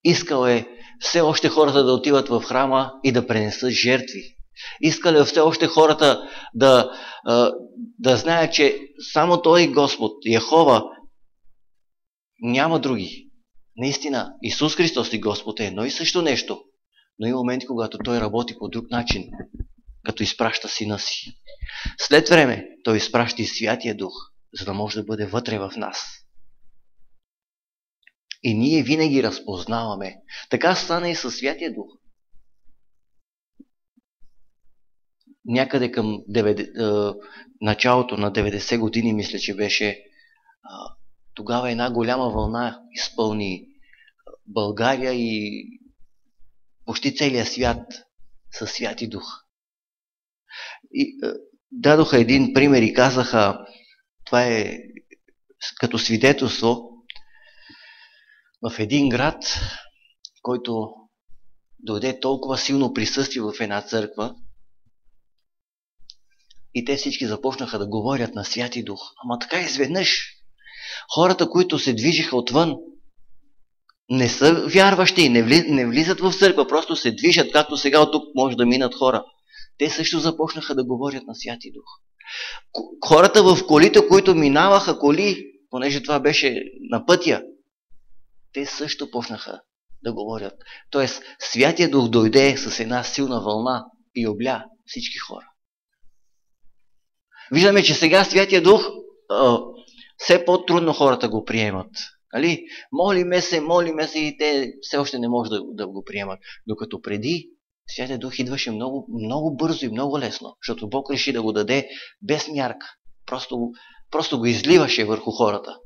Искал е все още хората да отиват в храма и да пренесат жертви. Искал е все още хората да знаят, че само Той Господ, Йехова, няма други. Наистина, Исус Христос и Господ е едно и също нещо, но има моменти, когато Той работи по друг начин, като изпраща сина си. След време Той изпраща и Святия Дух, за да може да бъде вътре в нас. И ние винаги разпознаваме. Така стана и със Святия Дух. Някъде към началото на 90 години, мисля, че беше, тогава една голяма вълна изпълни България и почти целия свят със Святи Дух. И дадоха един пример и казаха, това е като свидетелство, в един град, който дойде толкова силно присъствие в една църква, и те всички започнаха да говорят на Святи Дух. Ама така изведнъж хората, които се движиха отвън, не са вярващи, не влизат в църква, просто се движат, както сега от тук може да минат хора. Те също започнаха да говорят на Святи Дух. Хората в колите, които минаваха коли, понеже това беше на пътя, те също почнаха да говорят. Тоест, Святия Дух дойде с една силна вълна и обля всички хора. Виждаме, че сега Святия Дух все по-трудно хората го приемат. Нали? Молиме се и те все още не може да го приемат. Докато преди Святия Дух идваше много, много бързо и много лесно, защото Бог реши да го даде без мярка. Просто го изливаше върху хората.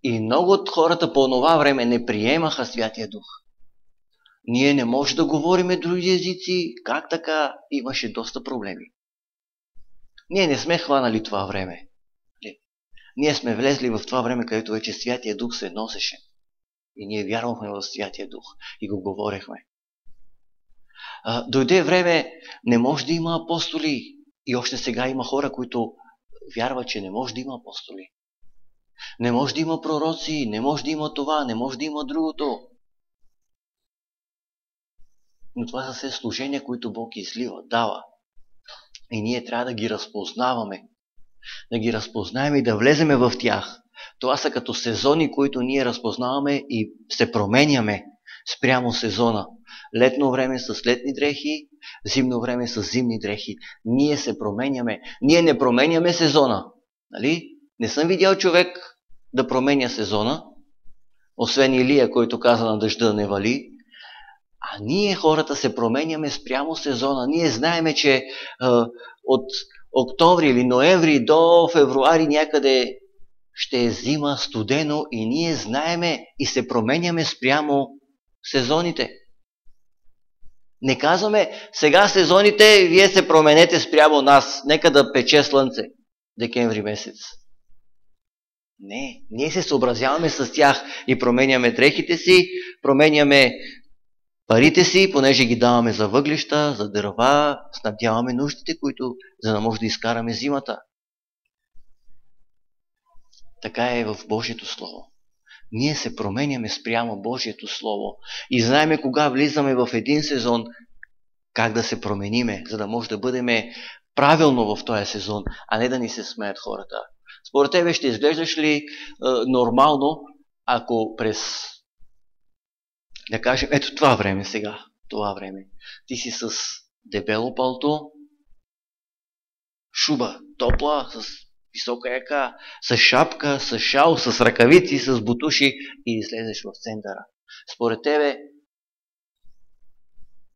И много от хората по това време не приемаха Святия Дух. Ние не може да говориме други езици, как така? Имаше доста проблеми. Ние не сме хванали това време. Ние сме влезли в това време, където вече Святия Дух се носеше. И ние вярвахме в Святия Дух и го говорехме. Дойде време, не може да има апостоли. И още сега има хора, които вярват, че не може да има апостоли. Не може да има пророци, не може да има това, не може да има другото. Но това са все служения, които Бог излива, дава. И ние трябва да ги разпознаваме. Да ги разпознаем и да влеземе в тях. Това са като сезони, които ние разпознаваме и се променяме спрямо сезона. Летно време с летни дрехи, зимно време с зимни дрехи. Ние се променяме. Ние не променяме сезона. Нали? Не съм видял човек да променя сезона, освен Илия, който каза на дъжда да не вали. А ние хората се променяме спрямо сезона. Ние знаеме, че от октомври или ноември до февруари някъде ще е зима, студено и ние знаеме и се променяме спрямо сезоните. Не казваме, сега сезоните, вие се променете спрямо нас, нека да пече слънце, декември месец. Не, ние се съобразяваме с тях и променяме дрехите си, променяме парите си, понеже ги даваме за въглища, за дърва, снабдяваме нуждите, за да може да изкараме зимата. Така е в Божието Слово. Ние се променяме спрямо Божието Слово и знаеме кога влизаме в един сезон, как да се промениме, за да може да бъдем правилно в този сезон, а не да ни се смеят хората. Според тебе ще изглеждаш ли нормално, ако през, да кажем, ето това време сега, това време, ти си с дебело палто, шуба топла, с висока яка, с шапка, с шал, с ръкавици, с бутуши и излезеш в центъра. Според тебе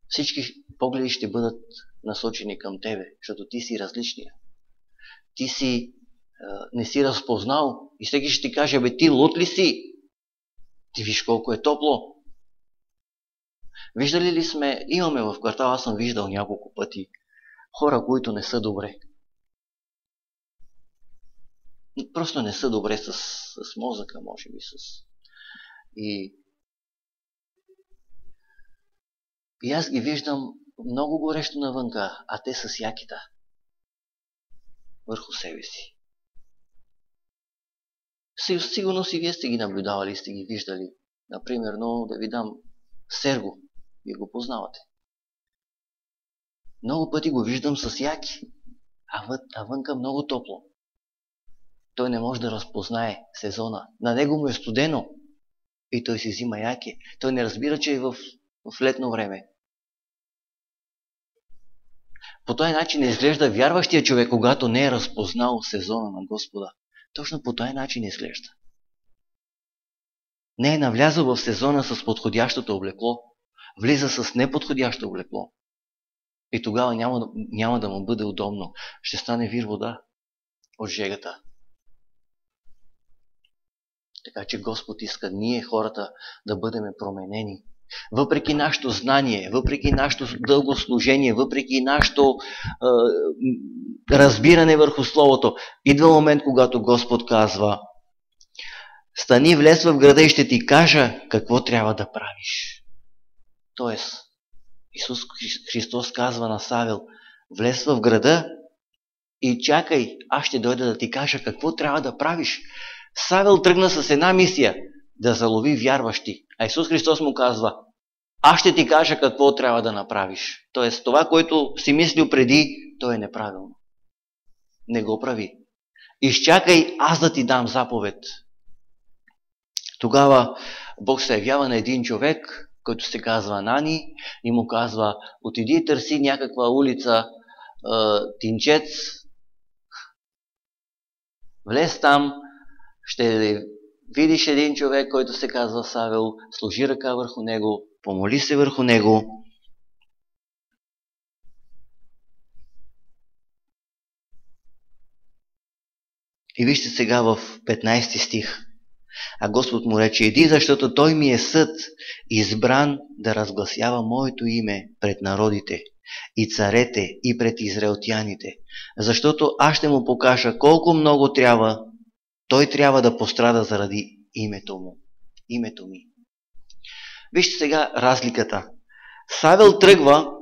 всички погледи ще бъдат насочени към тебе, защото ти си различния. Ти си не си разпознал и всеки ще ти каже, бе ти луд ли си? Ти виж колко е топло. Виждали ли сме, имаме в квартала, аз съм виждал няколко пъти, хора, които не са добре. Просто не са добре с мозъка, може би. И аз ги виждам много горещо навънка, а те с якита върху себе си. Сигурно си вие сте ги наблюдавали, сте ги виждали. Например, да ви дам Серго. Вие го познавате. Много пъти го виждам с яки, а вънка много топло. Той не може да разпознае сезона. На него му е студено и той си взима яки. Той не разбира, че е в летно време. По този начин изглежда вярващия човек, когато не е разпознал сезона на Господа. Точно по този начин изглежда. Не е навлязъл в сезона с подходящото облекло. Влиза с неподходящо облекло. И тогава няма да му бъде удобно. Ще стане вир вода от жегата. Така че Господ иска ние, хората, да бъдем променени. Въпреки нашето знание, въпреки нашето дълго служение, въпреки нашето разбиране върху Словото, идва момент, когато Господ казва: стани, влез в града и ще ти кажа какво трябва да правиш. Тоест, Исус Христос казва на Савел: влез в града и чакай, аз ще дойда да ти кажа какво трябва да правиш. Савел тръгна с една мисия – да залови вярващи. А Исус Христос му казва: аз ще ти кажа какво трябва да направиш. Тоест, това, което си мислил преди, то е неправилно. Не го прави. Изчакай, аз да ти дам заповед. Тогава Бог се явява на един човек, който се казва Анани, и му казва: отиди и търси някаква улица, Тинчец, влез там, ще видиш един човек, който се казва Савел, сложи ръка върху него, помоли се върху него. И вижте сега в 15 стих. А Господ му рече: иди, защото той ми е съд, избран да разгласява моето име пред народите и царете и пред израелтяните, защото аз ще му покажа колко много трябва той трябва да пострада заради името му. Името ми. Вижте сега разликата. Савел тръгва,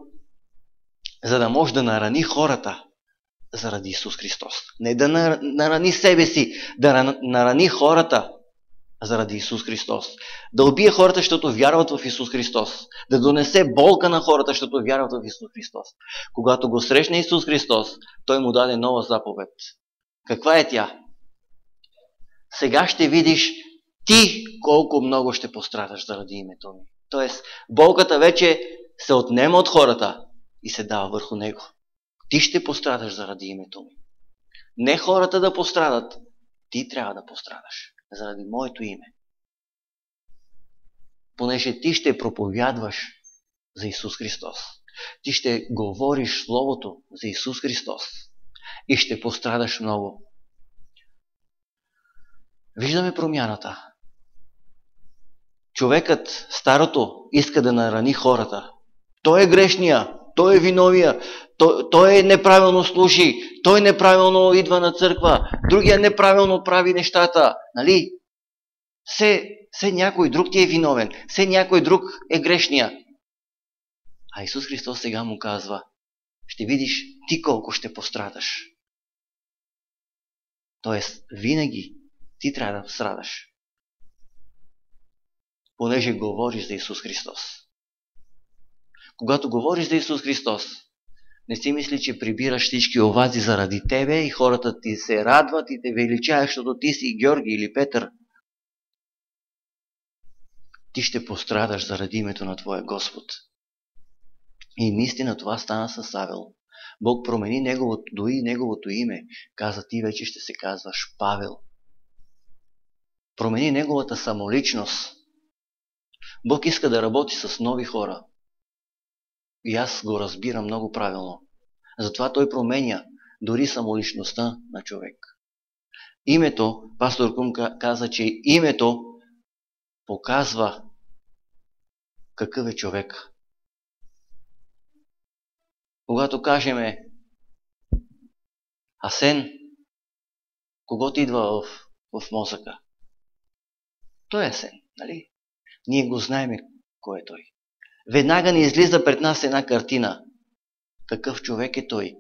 за да може да нарани хората заради Исус Христос. Не да нарани себе си, да нарани хората заради Исус Христос. Да убие хората, защото вярват в Исус Христос. Да донесе болка на хората, защото вярват в Исус Христос. Когато го срещне Исус Христос, той му даде нова заповед. Каква е тя? Сега ще видиш ти колко много ще пострадаш заради името ми. Тоест, болката вече се отнема от хората и се дава върху него. Ти ще пострадаш заради името ми. Не хората да пострадат, ти трябва да пострадаш заради моето име. Понеже ти ще проповядваш за Исус Христос. Ти ще говориш Словото за Исус Христос. И ще пострадаш много. Виждаме промяната. Човекът, старото, иска да нарани хората. Той е грешния, той е виновия, той неправилно служи, той неправилно идва на църква, другия неправилно прави нещата. Нали? Все някой друг ти е виновен, все някой друг е грешния. А Исус Христос сега му казва, ще видиш ти колко ще пострадаш. Тоест, винаги ти трябва да страдаш. Понеже говориш за Исус Христос. Когато говориш за Исус Христос, не си мисли, че прибираш всички овази заради тебе и хората ти се радват и те величаят, защото ти си Георги или Петър. Ти ще пострадаш заради името на твоя Господ. И наистина това стана с Савел. Бог промени неговото име. Каза, ти вече ще се казваш Павел. Промени неговата самоличност. Бог иска да работи с нови хора. И аз го разбирам много правилно. Затова той променя дори самоличността на човек. Името, пастор Кум каза, че името показва какъв е човек. Когато кажеме Асен, кого ти идва в мозъка? Той е Асен, нали? Ние го знаем кой е той. Веднага ни излиза пред нас една картина. Какъв човек е той?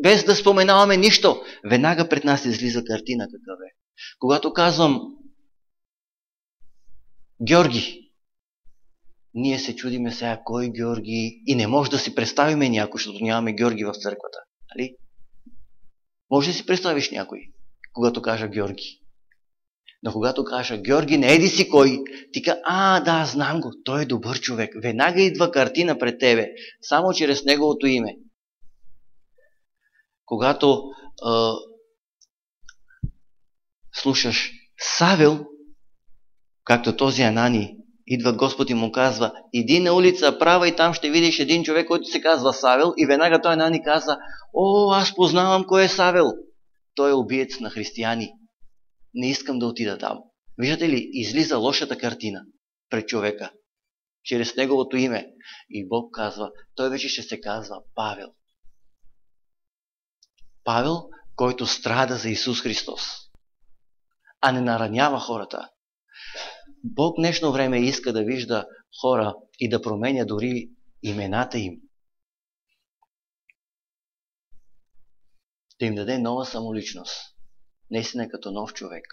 Без да споменаваме нищо, веднага пред нас излиза картина какъв е. Когато казвам Георги, ние се чудиме сега кой Георги и не може да си представиме някой, защото нямаме Георги в църквата. Нали? Може да си представиш някой, когато кажа Георги. Но когато кажа Георги, не еди си кой, ти кажа, да, знам го, той е добър човек. Веднага идва картина пред тебе, само чрез неговото име. Когато слушаш Савел, както този Анани, идва Господ и му казва, иди на улица права и там ще видиш един човек, който се казва Савел, и веднага той Анани каза, аз познавам кой е Савел. Той е убиец на християни. Не искам да отида там. Виждате ли, излиза лошата картина пред човека, чрез неговото име. И Бог казва, той вече ще се казва Павел. Павел, който страда за Исус Христос, а не наранява хората. Бог днешно време иска да вижда хора и да променя дори имената им. Да им даде нова самоличност. Наистина като нов човек.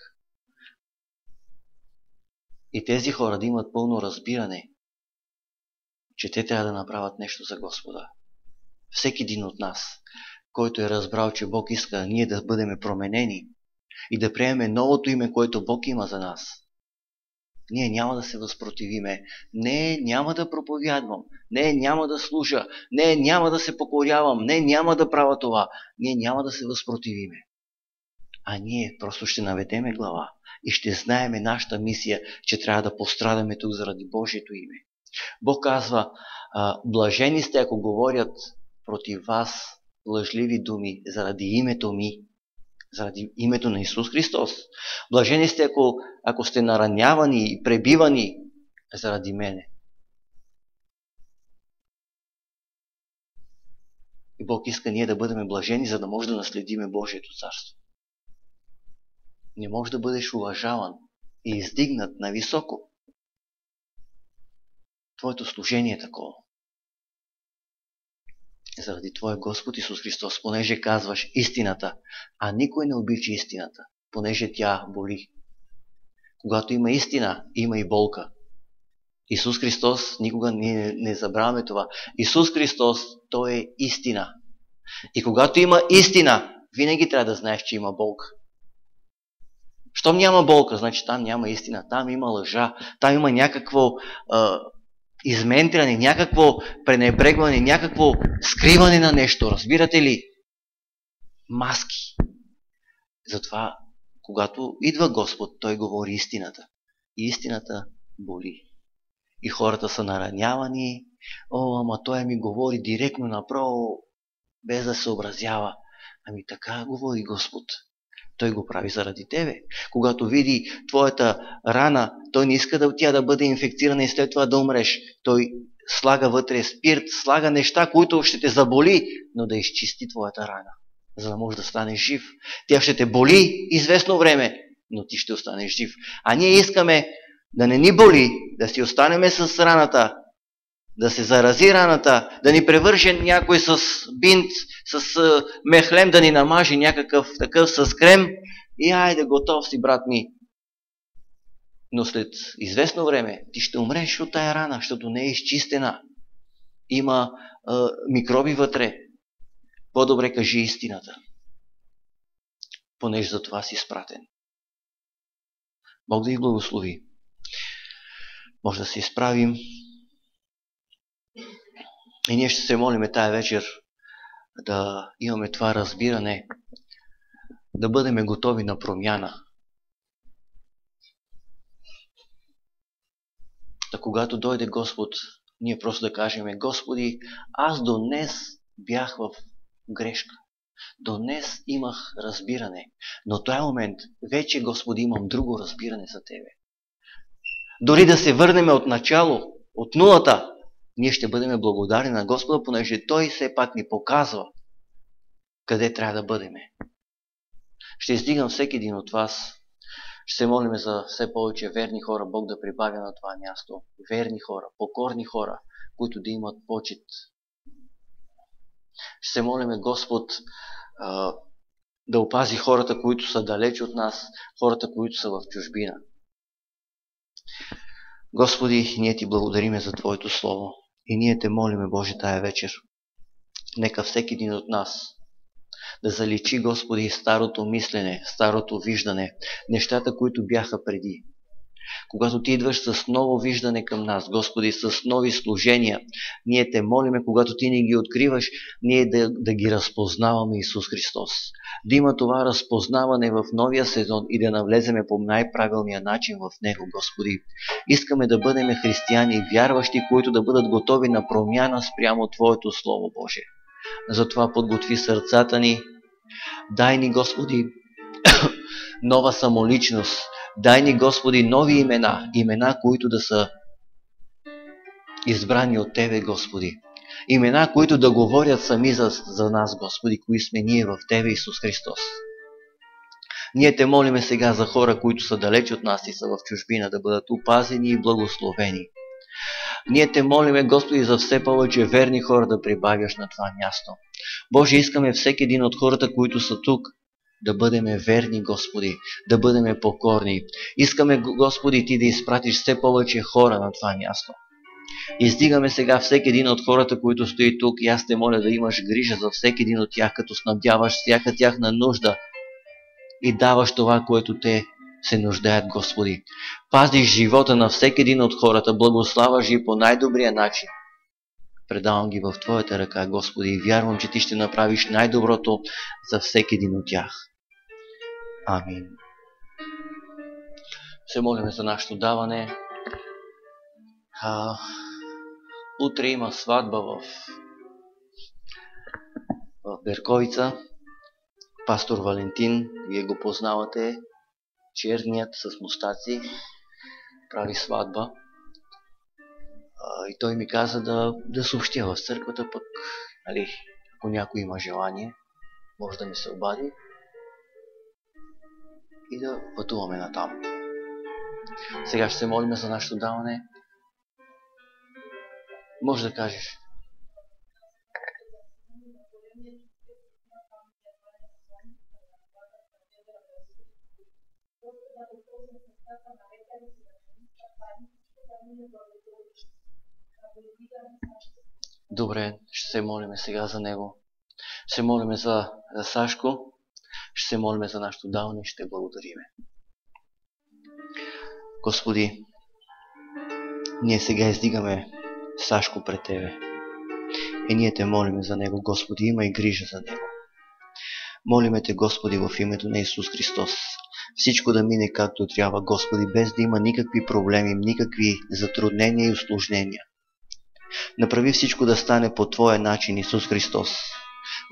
И тези хора да имат пълно разбиране, че те трябва да направят нещо за Господа. Всеки един от нас, който е разбрал, че Бог иска ние да бъдем променени и да приемем новото име, което Бог има за нас, ние няма да се възпротивиме. Не, няма да проповядвам. Не, няма да служа. Не, няма да се покорявам. Не, няма да правя това. Ние няма да се възпротивиме. А ние просто ще наведеме глава и ще знаеме нашата мисия, че трябва да пострадаме тук заради Божието име. Бог казва, блажени сте, ако говорят против вас лъжливи думи заради името ми, заради името на Исус Христос. Блажени сте, ако сте наранявани и пребивани заради мене. И Бог иска ние да бъдем блажени, за да може да наследиме Божието царство. Не можеш да бъдеш уважаван и издигнат на високо. Твоето служение е такова. Заради Твоя Господ Исус Христос, понеже казваш истината, а никой не обича истината, понеже тя боли. Когато има истина, има и болка. Исус Христос, никога не забравяме това. Исус Христос, Той е истина. И когато има истина, винаги трябва да знаеш, че има болка. Щом няма болка, значи там няма истина, там има лъжа, там има някакво изментряне, някакво пренебрегване, някакво скриване на нещо. Разбирате ли? Маски. Затова, когато идва Господ, Той говори истината. И истината боли. И хората са наранявани. Ама Той ми говори директно направо, без да се съобразява. Ами така говори Господ. Той го прави заради тебе. Когато види твоята рана, Той не иска тя да бъде инфекцирана и след това да умреш. Той слага вътре спирт, слага неща, които ще те заболи, но да изчисти твоята рана, за да можеш да станеш жив. Тя ще те боли известно време, но ти ще останеш жив. А ние искаме да не ни боли, да си останеме с раната, да се зарази раната, да ни превърже някой с бинт, с мехлем, да ни намажи някакъв такъв с крем и айде, готов си, брат ми. Но след известно време ти ще умреш от тая рана, защото не е изчистена. Има микроби вътре. По-добре кажи истината, понеже за това си изпратен. Бог да ви благослови. Може да се изправим. И ние ще се молиме тая вечер да имаме това разбиране, да бъдем готови на промяна. Да когато дойде Господ, ние просто да кажем: Господи, аз до днес бях в грешка. До днес имах разбиране. Но този момент вече, Господи, имам друго разбиране за Тебе. Дори да се върнем от начало, от нулата, ние ще бъдем благодарни на Господа, понеже Той все пак ни показва къде трябва да бъдем. Ще издигам всеки един от вас. Ще се молим за все повече верни хора, Бог да прибавя на това място. Верни хора, покорни хора, които да имат почит. Ще се молим Господ да опази хората, които са далеч от нас, хората, които са в чужбина. Господи, ние Ти благодариме за Твоето Слово и ние Те молиме, Боже, тая вечер. Нека всеки един от нас да заличи, Господи, старото мислене, старото виждане, нещата, които бяха преди. Когато Ти идваш с ново виждане към нас, Господи, с нови служения, ние Те молиме, когато Ти ни ги откриваш, ние да ги разпознаваме, Исус Христос. Да има това разпознаване в новия сезон и да навлеземе по най-правилния начин в него, Господи. Искаме да бъдем християни, вярващи, които да бъдат готови на промяна спрямо Твоето Слово, Боже. Затова подготви сърцата ни. Дай ни, Господи, нова самоличност. Дай ни, Господи, нови имена. Имена, които да са избрани от Тебе, Господи. Имена, които да говорят сами за нас, Господи, кои сме ние в Тебе, Исус Христос. Ние Те молиме сега за хора, които са далеч от нас и са в чужбина, да бъдат опазени и благословени. Ние Те молиме, Господи, за все повече верни хора да прибавяш на това място. Боже, искаме всеки един от хората, които са тук, да бъдем верни, Господи, да бъдем покорни. Искаме, Господи, Ти да изпратиш все повече хора на това място. Издигаме сега всеки един от хората, които стои тук, и аз Те моля да имаш грижа за всеки един от тях, като снабдяваш всяка тяхна нужда и даваш това, което те се нуждаят, Господи. Пазиш живота на всеки един от хората, благославаш ги по най-добрия начин. Предавам ги в Твоята ръка, Господи, и вярвам, че Ти ще направиш най-доброто за всеки един от тях. Амин. Се молим за нашето даване. Утре има сватба в Берковица. Пастор Валентин, вие го познавате, черният с мустаци, прави сватба. И той ми каза да съобщя в църквата, пък, нали, ако някой има желание, може да ми се обади. и да пътуваме натам. Сега ще се молим за нашето даване. Може да кажеш. Добре, ще се молим сега за него. Ще се молим за Сашко. Ще се молим за нашето даване и ще благодариме. Господи, ние сега издигаме Сашко пред Тебе. И ние Те молим за него, Господи, имай грижа за него. Молиме Те, Господи, в името на Исус Христос. Всичко да мине както трябва, Господи, без да има никакви проблеми, никакви затруднения и усложнения. Направи всичко да стане по Твоя начин, Исус Христос.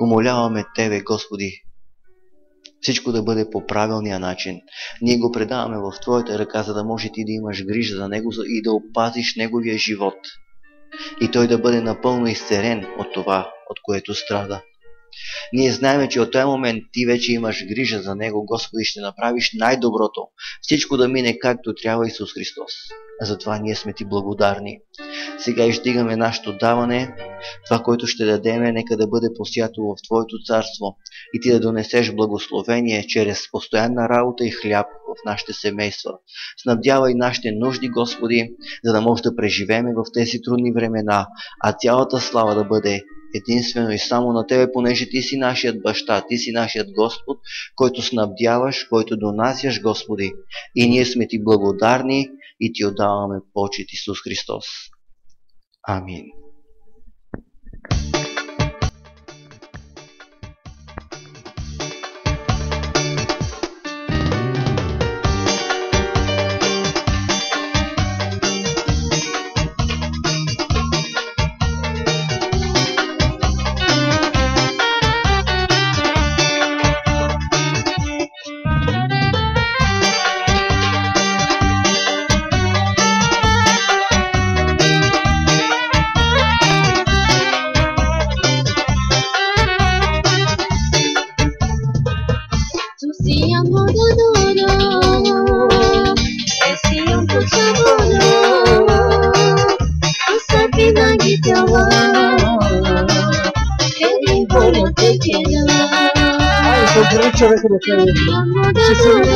Умоляваме Тебе, Господи, всичко да бъде по правилния начин. Ние го предаваме в Твоята ръка, за да може Ти да имаш грижа за него и да опазиш неговия живот. И той да бъде напълно изцелен от това, от което страда. Ние знаем, че от този момент Ти вече имаш грижа за него, Господи, ще направиш най-доброто. Всичко да мине както трябва, Исус Христос. Затова ние сме Ти благодарни. Сега издигаме нашето даване. Това, което ще дадеме, нека да бъде посято в Твоето царство. И Ти да донесеш благословение чрез постоянна работа и хляб в нашите семейства. Снабдявай нашите нужди, Господи, за да може да преживеем в тези трудни времена, а цялата слава да бъде единствено и само на Тебе, понеже Ти си нашият баща, Ти си нашият Господ, който снабдяваш, който донасяш, Господи. И ние сме Ти благодарни и Ти отдаваме почит, Исус Христос. Амин. Ai, sono un човек да кажа.